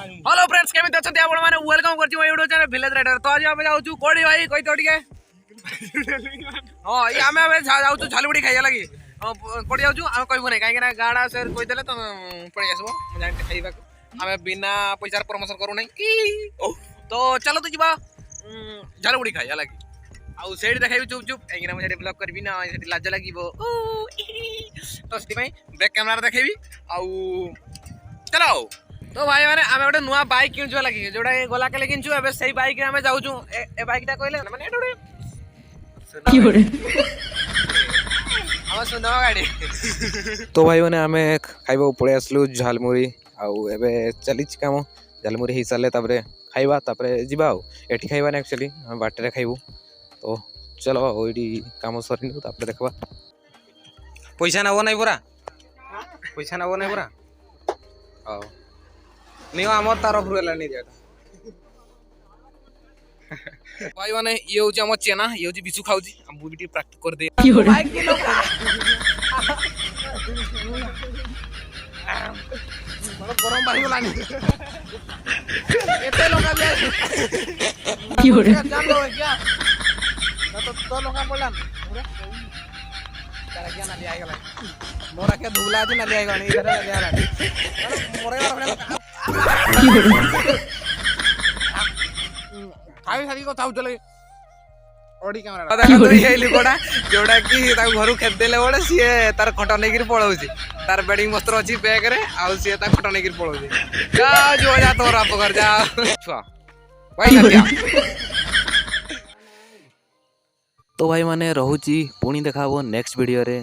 Hello friends केमिति अछंती आपण माने वेलकम करछि मोर यूट्यूब चैनल विलेज राइडर। तो आज आमे जाउछु कोडी भाई कहि तो टिके हां ई आमे जाउछु झालमुड़ी खाइया लागि कोडी जाउछु आमे कहबो नै काहे ना गाडा से कहि देले त पळि आसबो म जानि खाइबा आमे बिना पैसा प्रमोशन करू नै तो चलो तो जिबा झालमुड़ी खाइया लागि आउ सेडी देखाइबी चुप चुप काहे ना म सेडी ब्लॉग करबी ना सेडी लाज लागिबो तो सेठी भाई बैक कैमरा देखाइबी आउ चलो। तो भाई माने आमे गोटे नुआ बाइक किनछु लागि जोडा गोला के किनछु एबे सही बाइक रे आमे जाउछु ए बाइक ता कहले माने एडोडे की होरे आवा सुनो गाडी। तो भाई माने आमे खाइबो पळे आसलु झालमुरी आउ एबे चलिच काम झालमुरी ही साले ताबरे खाइबा ताबरे जिबा एठी खाइबा ने एक्चुअली हम बाटे रे खाइबो। तो चलो ओइडी काम सरिनु ताबरे देखबा पैसा नावो नै पुरा पैसा नावो नै पुरा हां नहीं आम तरफ नहीं भाई माने ये होची हम चेना ये होची बिसु खाउची हम भी प्रैक्टिस कर दे बाइक के लोग बड़ा गरम बाही बोलानी एते लोग आबे की हो रे जान लो क्या तो लोग बोलन तारा क्या ना ले आएगा मोरा के धुला जी ना ले आएगा नहीं इधर ले आला मोरे खाई सारी को चाउ चले ओडी कैमरा देखा तो ये लिकोडा जोडा की ता घरु खेत देले ओडे सिए तार खटा नै गिर पळौची तार बेडिंग वस्त्र अछि बैग रे आउ सिए ता खटा नै गिर पळौची जा जो जा तोरा पकड़ जा छुआ भाई लगिया। तो भाई माने रहूची पुणी देखाबो नेक्स्ट वीडियो रे।